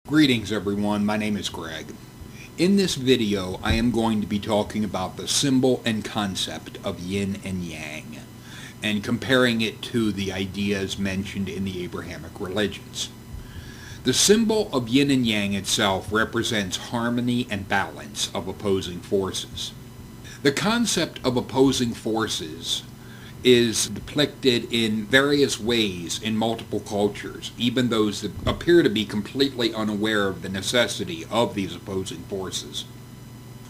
Greetings everyone, my name is Greg. In this video I am going to be talking about the symbol and concept of yin and yang and comparing it to the ideas mentioned in the Abrahamic religions. The symbol of yin and yang itself represents harmony and balance of opposing forces. The concept of opposing forces is depicted in various ways in multiple cultures, even those that appear to be completely unaware of the necessity of these opposing forces.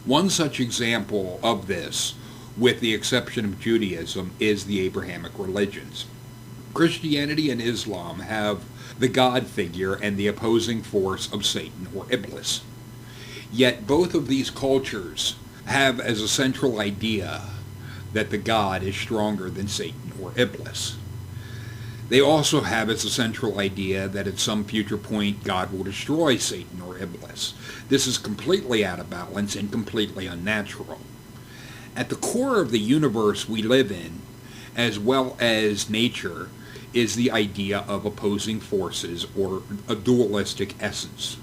One such example of this, with the exception of Judaism, is the Abrahamic religions. Christianity and Islam have the God figure and the opposing force of Satan or Iblis. Yet both of these cultures have as a central idea that the God is stronger than Satan or Iblis. They also have as a central idea that at some future point God will destroy Satan or Iblis. This is completely out of balance and completely unnatural. At the core of the universe we live in, as well as nature, is the idea of opposing forces or a dualistic essence.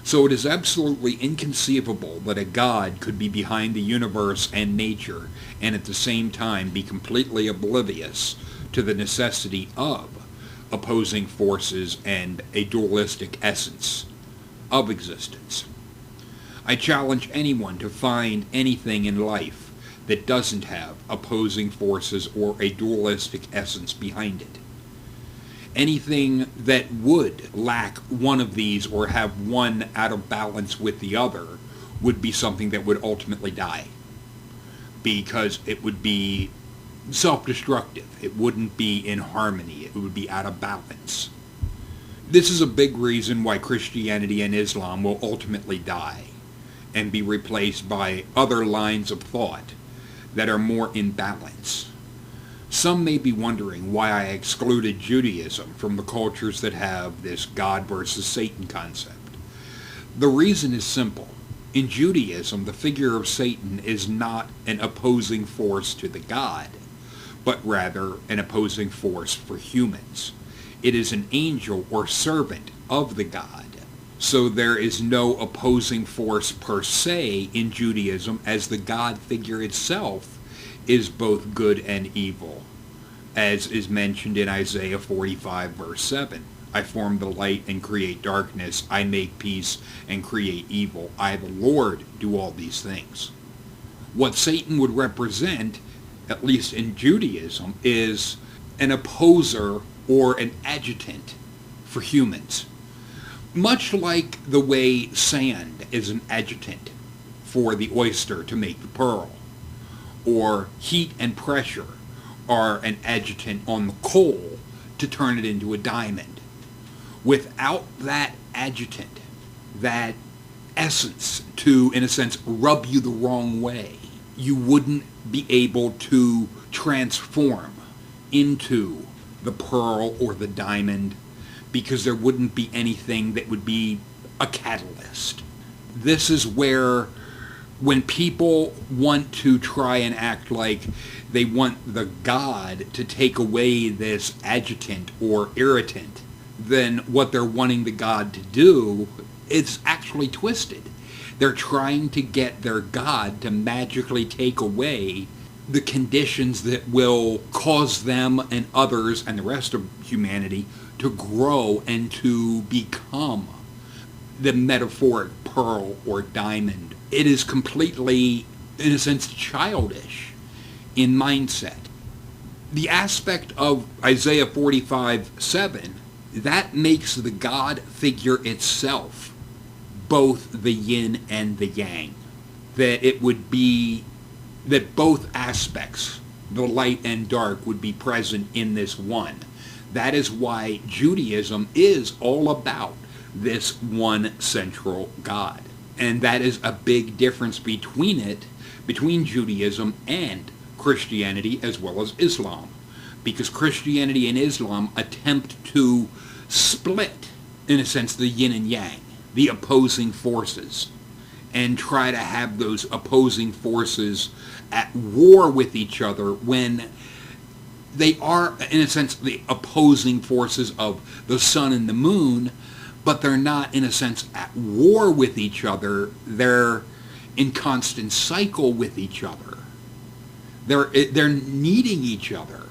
So it is absolutely inconceivable that a God could be behind the universe and nature and at the same time be completely oblivious to the necessity of opposing forces and a dualistic essence of existence. I challenge anyone to find anything in life that doesn't have opposing forces or a dualistic essence behind it. Anything that would lack one of these or have one out of balance with the other would be something that would ultimately die, because it would be self-destructive. It wouldn't be in harmony. It would be out of balance. This is a big reason why Christianity and Islam will ultimately die and be replaced by other lines of thought that are more in balance. Some may be wondering why I excluded Judaism from the cultures that have this God versus Satan concept. The reason is simple. In Judaism, the figure of Satan is not an opposing force to the God, but rather an opposing force for humans. It is an angel or servant of the God. So there is no opposing force per se in Judaism, as the God figure itself is both good and evil, as is mentioned in Isaiah 45 verse 7. I form the light and create darkness. I make peace and create evil. I, the Lord, do all these things. What Satan would represent, at least in Judaism, is an opposer or an adjutant for humans. Much like the way sand is an adjutant for the oyster to make the pearl, or heat and pressure are an adjutant on the coal to turn it into a diamond. Without that adjutant, that essence to, in a sense, rub you the wrong way, you wouldn't be able to transform into the pearl or the diamond, because there wouldn't be anything that would be a catalyst. This is where, when people want to try and act like they want the God to take away this adjutant or irritant, then what they're wanting the God to do is actually twisted. They're trying to get their God to magically take away the conditions that will cause them and others and the rest of humanity to grow and to become the metaphoric pearl or diamond. It is completely, in a sense, childish in mindset. The aspect of Isaiah 45:7, that makes the God figure itself both the yin and the yang. That it would be that both aspects, the light and dark, would be present in this one. That is why Judaism is all about this one central God. And that is a big difference between Judaism and Christianity as well as Islam. Because Christianity and Islam attempt to split, in a sense, the yin and yang, the opposing forces, and try to have those opposing forces at war with each other when they are, in a sense, the opposing forces of the sun and the moon, but they're not, in a sense, at war with each other. They're in constant cycle with each other. They're needing each other.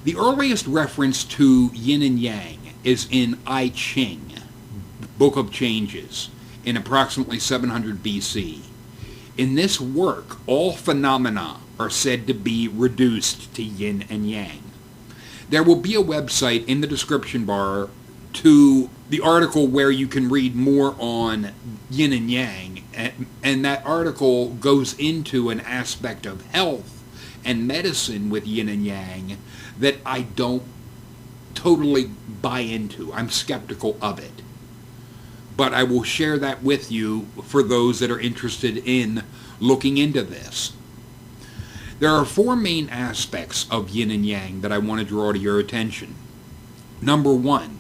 The earliest reference to yin and yang is in I Ching, Book of Changes, in approximately 700 BC. In this work, all phenomena are said to be reduced to yin and yang. There will be a website in the description bar to the article where you can read more on yin and yang, and that article goes into an aspect of health and medicine with yin and yang that I don't totally buy into. I'm skeptical of it. But I will share that with you for those that are interested in looking into this. There are four main aspects of yin and yang that I want to draw to your attention. Number one,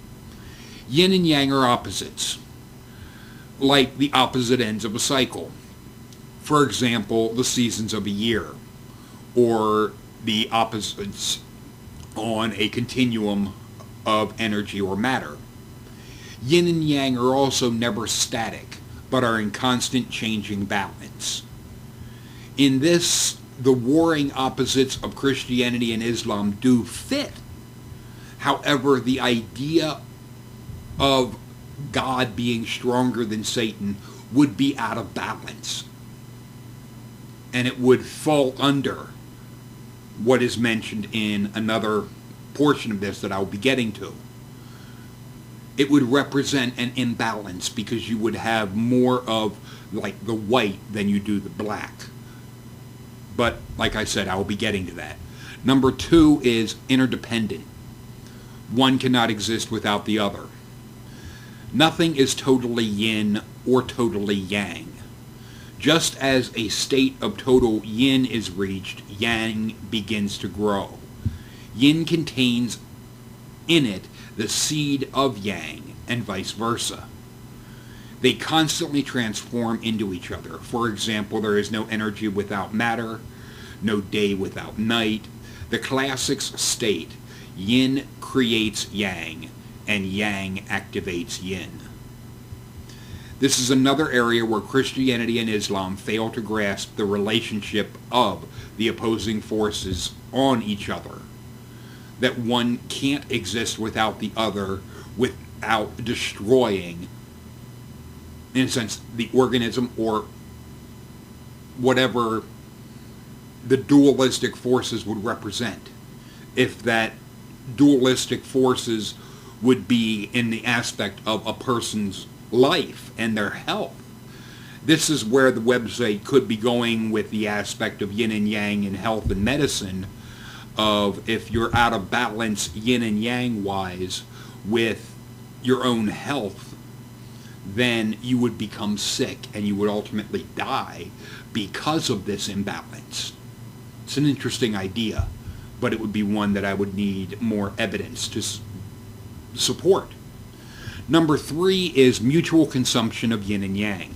yin and yang are opposites, like the opposite ends of a cycle. For example, the seasons of a year, or the opposites on a continuum of energy or matter. Yin and yang are also never static, but are in constant changing balance. In this, the warring opposites of Christianity and Islam do fit. However, the idea of God being stronger than Satan would be out of balance, and it would fall under what is mentioned in another portion of this that I'll be getting to. It would represent an imbalance because you would have more of like the white than you do the black. But like I said, I will be getting to that. Number two is interdependent. One cannot exist without the other. Nothing is totally yin or totally yang. Just as a state of total yin is reached, yang begins to grow. Yin contains in it the seed of yang, and vice versa. They constantly transform into each other. For example, there is no energy without matter, no day without night. The classics state, yin creates yang, and yang activates yin. This is another area where Christianity and Islam fail to grasp the relationship of the opposing forces on each other. That one can't exist without the other without destroying, in a sense, the organism or whatever the dualistic forces would represent. If that dualistic forces would be in the aspect of a person's life and their health. This is where the website could be going with the aspect of yin and yang in health and medicine, of if you're out of balance yin and yang wise with your own health, then you would become sick and you would ultimately die because of this imbalance. It's an interesting idea, but it would be one that I would need more evidence to support. Number three is mutual consumption of yin and yang.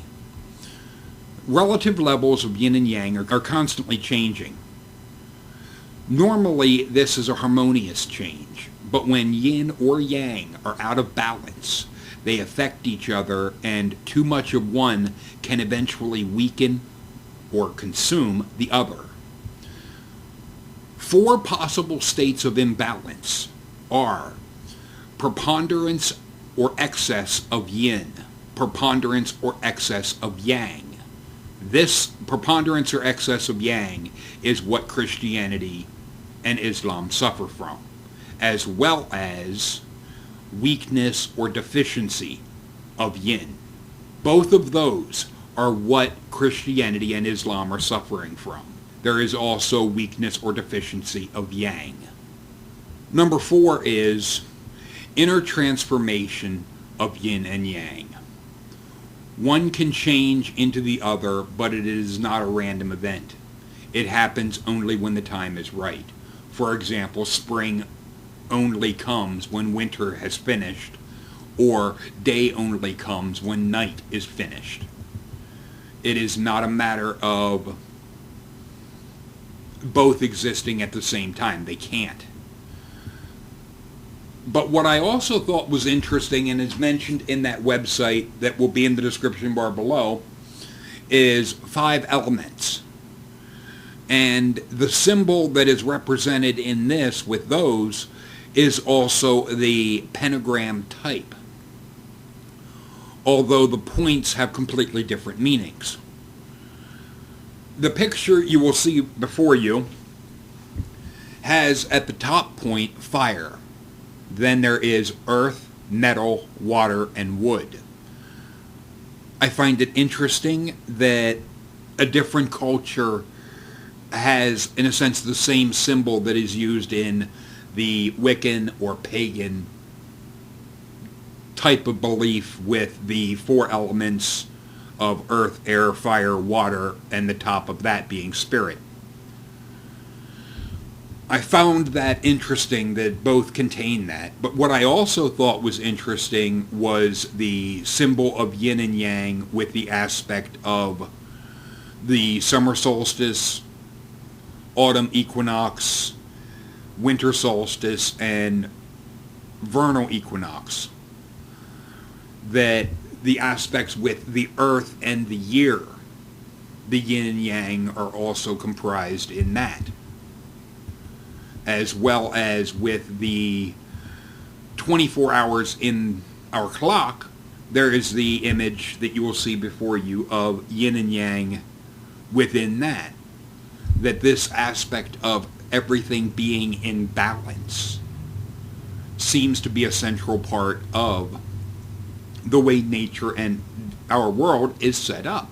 Relative levels of yin and yang are constantly changing. Normally, this is a harmonious change, but when yin or yang are out of balance, they affect each other, and too much of one can eventually weaken or consume the other. Four possible states of imbalance are preponderance or excess of yin, preponderance or excess of yang. This preponderance or excess of yang is what Christianity and Islam suffer from, as well as weakness or deficiency of yin. Both of those are what Christianity and Islam are suffering from. There is also weakness or deficiency of yang. Number four is inner transformation of yin and yang. One can change into the other, but it is not a random event. It happens only when the time is right. For example, spring only comes when winter has finished, or day only comes when night is finished. It is not a matter of both existing at the same time. They can't. But what I also thought was interesting, and is mentioned in that website that will be in the description bar below, is 5 elements. And the symbol that is represented in this with those is also the pentagram type, although the points have completely different meanings. The picture you will see before you has at the top point fire. Then there is earth, metal, water, and wood. I find it interesting that a different culture has, in a sense, the same symbol that is used in the Wiccan or pagan type of belief with the 4 elements of earth, air, fire, water, and the top of that being spirit. I found that interesting that both contain that. But what I also thought was interesting was the symbol of yin and yang with the aspect of the summer solstice, autumn equinox, winter solstice, and vernal equinox. That the aspects with the earth and the year, the yin and yang, are also comprised in that. As well as with the 24 hours in our clock, there is the image that you will see before you of yin and yang within that. That this aspect of everything being in balance seems to be a central part of the way nature and our world is set up.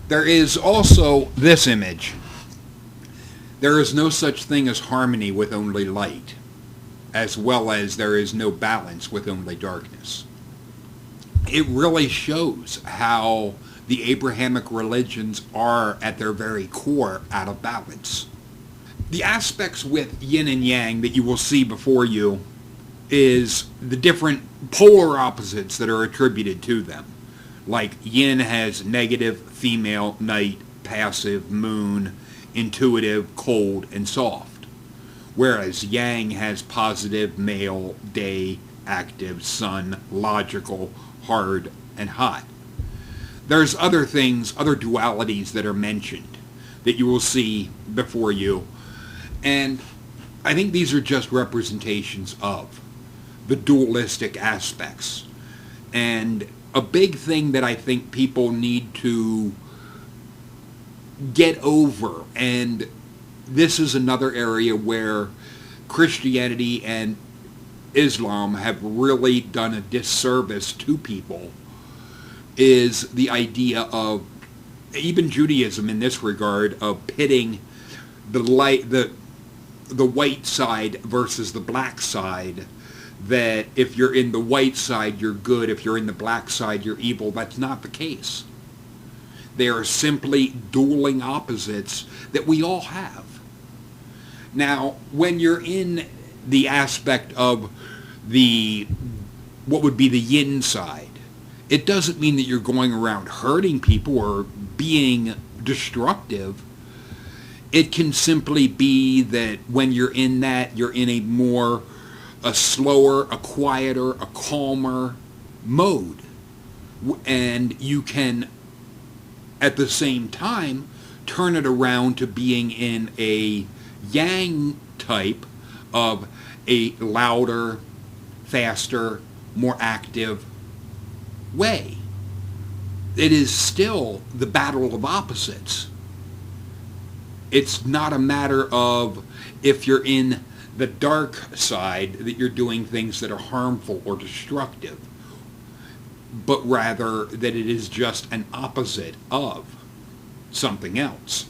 There is also this image. There is no such thing as harmony with only light, as well as there is no balance with only darkness. It really shows how the Abrahamic religions are, at their very core, out of balance. The aspects with yin and yang that you will see before you is the different polar opposites that are attributed to them. Like yin has negative, female, night, passive, moon, intuitive, cold, and soft. Whereas yang has positive, male, day, active, sun, logical, hard, and hot. There's other things, other dualities that are mentioned that you will see before you. And I think these are just representations of the dualistic aspects. And a big thing that I think people need to get over, and this is another area where Christianity and Islam have really done a disservice to people, is the idea of, even Judaism in this regard, of pitting the white side versus the black side. That if you're in the white side, you're good. If you're in the black side, you're evil. That's not the case. They are simply dueling opposites that we all have. Now, when you're in the aspect of what would be the yin side, it doesn't mean that you're going around hurting people or being destructive. It can simply be that when you're in that, you're in a slower, a quieter, a calmer mode. And you can, at the same time, turn it around to being in a yang type of a louder, faster, more active way. It is still the battle of opposites. It's not a matter of if you're in the dark side that you're doing things that are harmful or destructive, but rather that it is just an opposite of something else.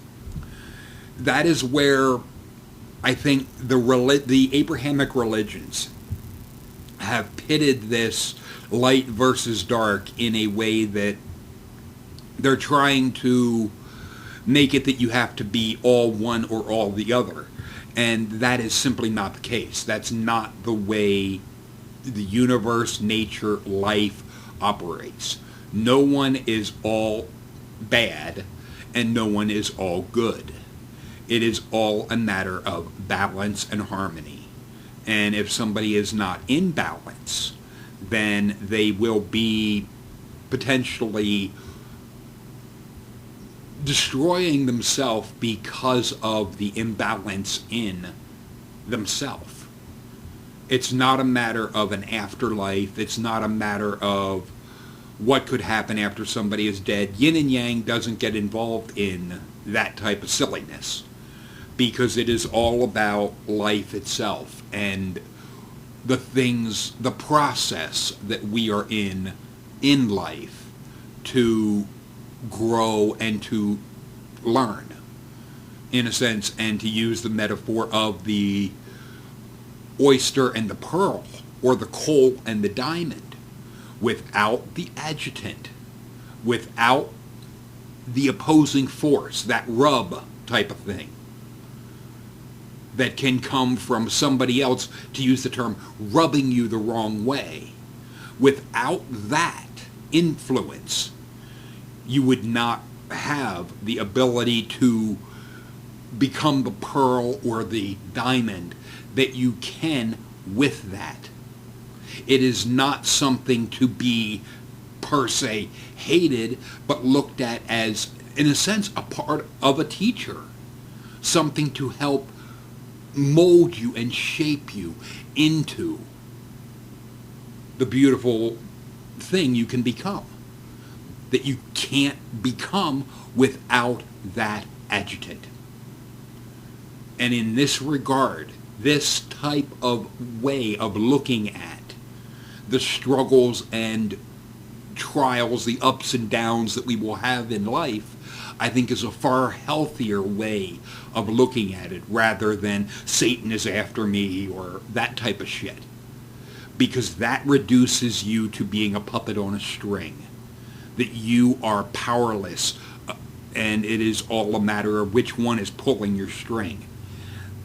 That is where I think the Abrahamic religions have pitted this light versus dark in a way that they're trying to make it that you have to be all one or all the other. And that is simply not the case. That's not the way the universe, nature, life operates. No one is all bad and no one is all good. It is all a matter of balance and harmony. And if somebody is not in balance, then they will be potentially destroying themselves because of the imbalance in themselves. It's not a matter of an afterlife. It's not a matter of what could happen after somebody is dead. Yin and Yang doesn't get involved in that type of silliness, because it is all about life itself and the things, the process that we are in life to grow and to learn, in a sense, and to use the metaphor of the oyster and the pearl, or the coal and the diamond. Without the adjutant, without the opposing force, that rub type of thing that can come from somebody else, to use the term, rubbing you the wrong way, without that influence, you would not have the ability to become the pearl or the diamond that you can with that. It is not something to be per se hated, but looked at as, in a sense, a part of a teacher. Something to help mold you and shape you into the beautiful thing you can become, that you can't become without that adjutant. And in this regard, this type of way of looking at the struggles and trials, the ups and downs that we will have in life, I think is a far healthier way of looking at it, rather than Satan is after me or that type of shit. Because that reduces you to being a puppet on a string, that you are powerless, and it is all a matter of which one is pulling your string.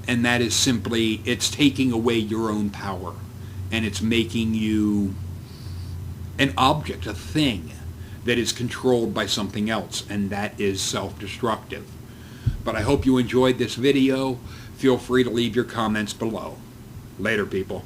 And that is simply, it's taking away your own power, and it's making you an object, a thing that is controlled by something else, and that is self-destructive. But I hope you enjoyed this video. Feel free to leave your comments below. Later, people.